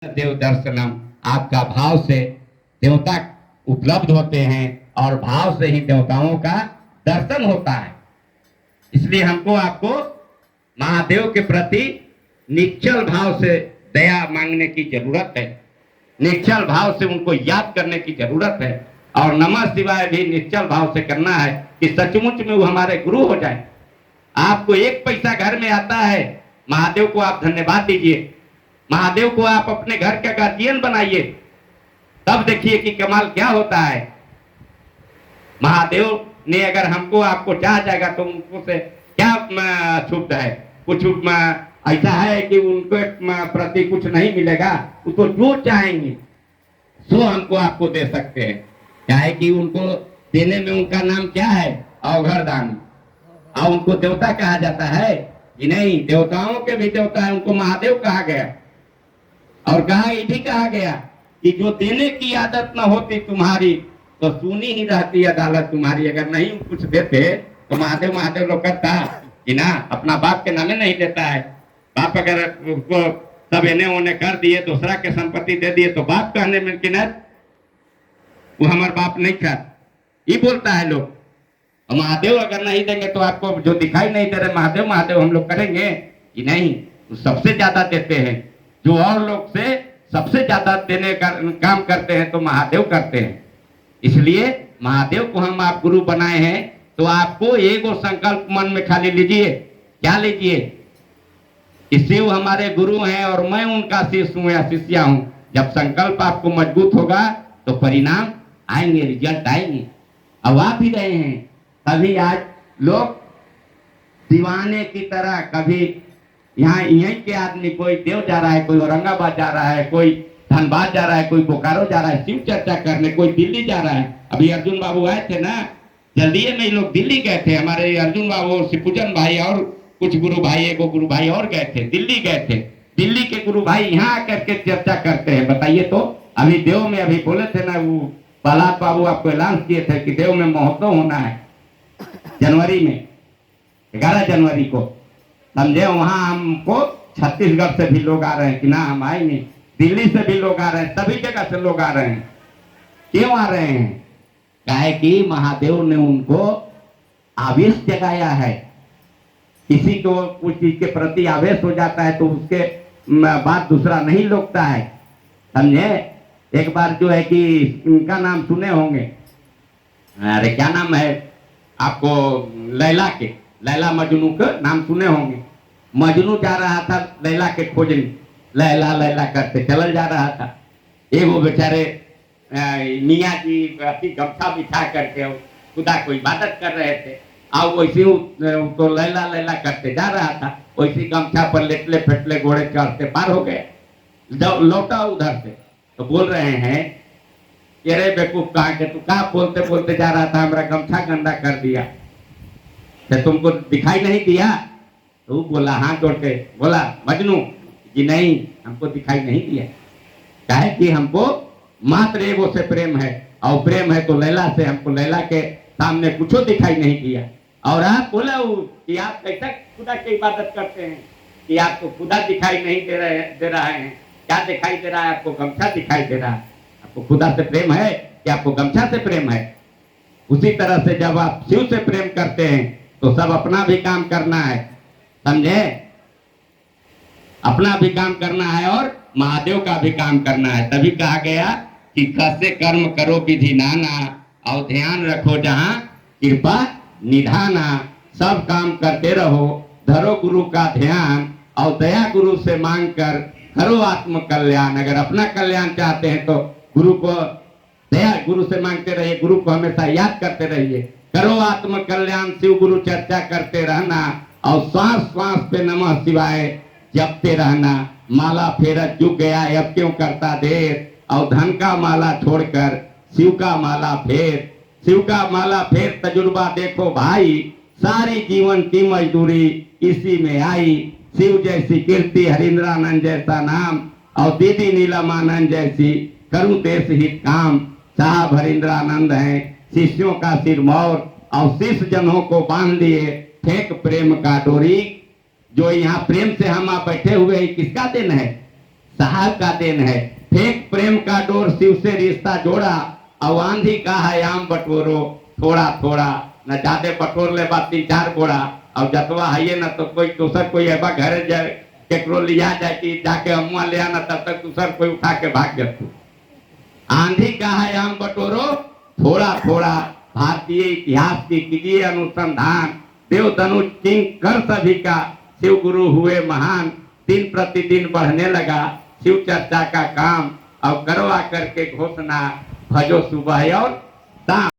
देव दर्शनम, आपका भाव से देवता उपलब्ध होते हैं और भाव से ही देवताओं का दर्शन होता है। इसलिए हमको आपको महादेव के प्रति निश्चल भाव से दया मांगने की जरूरत है, निश्चल भाव से उनको याद करने की जरूरत है और नमः शिवाय भी निश्चल भाव से करना है कि सचमुच में वो हमारे गुरु हो जाए। आपको एक पैसा घर में आता है, महादेव को आप धन्यवाद दीजिए, महादेव को आप अपने घर का गार्जियन बनाइए, तब देखिए कि कमाल क्या होता है। महादेव ने अगर हमको आपको चाह जाएगा तो उनको से क्या छूट है, कुछ ऐसा है कि उनको प्रति कुछ नहीं मिलेगा, उसको जो चाहेंगे सो हमको आपको दे सकते हैं। क्या है कि उनको देने में उनका नाम क्या है, अवघरदान, और उनको देवता कहा जाता है कि नहीं, देवताओं के भी देवता है, उनको महादेव कहा गया। और कहा ये भी कहा गया कि जो देने की आदत न होती तुम्हारी तो सुनी ही रहती अदालत तुम्हारी। अगर नहीं कुछ देते तो महादेव महादेव लोग करता कि ना, अपना बाप के नामे नहीं देता है। बाप अगर उसको सब एने ओने कर दिए, दूसरा के संपत्ति दे दिए तो बाप कहने में कि ना वो हमारा बाप नहीं था, ये बोलता है लोग। और महादेव अगर नहीं देंगे तो आपको जो दिखाई नहीं दे रहे महादेव महादेव हम लोग करेंगे कि नहीं, तो सबसे ज्यादा देते हैं। जो और लोग से सबसे ज्यादा देने का काम करते हैं तो महादेव करते हैं। इसलिए महादेव को हम आप गुरु बनाए हैं तो आपको एक और संकल्प मन में खाली लीजिए। क्या लीजिए कि शिव हमारे गुरु हैं और मैं उनका शिष्य हूं या शिष्या हूं। जब संकल्प आपको मजबूत होगा तो परिणाम आएंगे, रिजल्ट आएंगे। अब आ भी रहे हैं। कभी आज लोग दीवाने की तरह, कभी यहाँ यहीं के आदमी, कोई देव जा रहा है, कोई औरंगाबाद जा रहा है, कोई धनबाद जा रहा है, कोई बोकारो जा रहा है शिव चर्चा करने, कोई दिल्ली जा रहा है। अभी अर्जुन बाबू आए थे ना, जल्दी में ये लोग दिल्ली गए थे। हमारे अर्जुन बाबू और शिवपूजन भाई और कुछ गुरु भाई, एक गुरु भाई और गए थे, दिल्ली गए थे। दिल्ली के गुरु भाई यहाँ आकर के चर्चा करते हैं, बताइए तो। अभी देव में अभी बोले थे ना, वो प्रहलाद बाबू आपको ऐलान किए थे कि देव में महोत्सव होना है जनवरी में, 11 जनवरी को, समझे। वहां हमको छत्तीसगढ़ से भी लोग आ रहे हैं कि ना हम आएंगे, दिल्ली से भी लोग आ रहे हैं, सभी जगह से लोग आ रहे हैं। क्यों आ रहे हैं? काहे कि महादेव ने उनको आवेश जगाया है। किसी को कुछ चीज के प्रति आवेश हो जाता है तो उसके बात दूसरा नहीं रोकता है, समझे। एक बार जो है कि इनका नाम सुने होंगे, अरे क्या नाम है आपको, लैला के, लैला मजनू का नाम सुने होंगे। मजनू जा रहा था लैला के खोजने, लैला लैला करते चल जा रहा था। एगो बेचारे मियाँ जी अति गमछा बिछा करके खुदा को इबादत कर रहे थे, और वैसे तो लैला लैला करते जा रहा था। वैसे गमछा पर लेटले फेटले घोड़े चढ़ते पार हो गए। जब लौटा उधर से तो बोल रहे हैं कि अरे बेवकूफ, कहाँ के तू, कहाँ बोलते बोलते जा रहा था, हमारा गमछा गंदा कर दिया, तो तुमको दिखाई नहीं दिया? तो बोला, हाथ जोड़ के बोला मजनू कि नहीं, हमको दिखाई नहीं दिया। काहे कि हमको मात्र एगो से प्रेम है, और प्रेम है तो लैला से, हमको लैला के सामने कुछ दिखाई नहीं दिया। और आप बोला कि आप कैसा खुदा की इबादत करते हैं कि आपको खुदा दिखाई नहीं दे रहा है। क्या दिखाई दे रहा है आपको? गमछा दिखाई दे रहा है। आपको खुदा से प्रेम है कि आपको गमछा से प्रेम है? उसी तरह से जब आप शिव से प्रेम करते हैं तो सब अपना भी काम करना है, समझे। अपना भी काम करना है और महादेव का भी काम करना है। तभी कहा गया कि कैसे कर्म करो विधि नाना, और ध्यान रखो जहां कृपा निधाना। सब काम करते रहो, धरो गुरु का ध्यान, और दया गुरु से मांग कर करो आत्म कल्याण। अगर अपना कल्याण चाहते हैं तो गुरु को दया, गुरु से मांगते रहिए, गुरु को हमेशा याद करते रहिए। करो आत्म कल्याण, शिव गुरु चर्चा करते रहना, और श्वास श्वास पे नमः शिवाय जपते रहना। माला फेरत चुक गया, अब क्यों करता देर, और धन का माला छोड़कर शिव का माला फेर। शिव का माला फेर, तजुर्बा देखो भाई, सारी जीवन की मजदूरी इसी में आई। शिव जैसी कीर्ति, हरिंद्रानंद जैसा नाम, और दीदी नीलमानंद जैसी करूं देश हित काम। साहब हरिंद्रानंद हैं, शिष्यों का सिरमौर, और शिष्य जनों को बांध दिए फेंक प्रेम का डोरी। जो यहाँ प्रेम से हम आप बैठे हुए हैं, किसका दिन है? साहब का देन है। फेंक प्रेम का डोर शिव से रिश्ता जोड़ा, और आंधी का है आम बटोरो थोड़ा थोड़ा, न ज्यादा बटोर ले बा 3-4 बोरा, और जतवा है ना तो कोई दूसर कोई एबा घर जाए केकरो लिया जाए कि जाके अमुआ ले आना, तब तक दूसर कोई उठा के भाग जातू। आंधी का है आम बटोरो थोड़ा थोड़ा, भारतीय इतिहास की कीजिए अनुसंधान, देव धनुष किंग कर सभी का, शिव गुरु हुए महान, दिन प्रतिदिन बढ़ने लगा शिव चर्चा का काम, और करवा करके घोषणा भजो सुबह और शाम।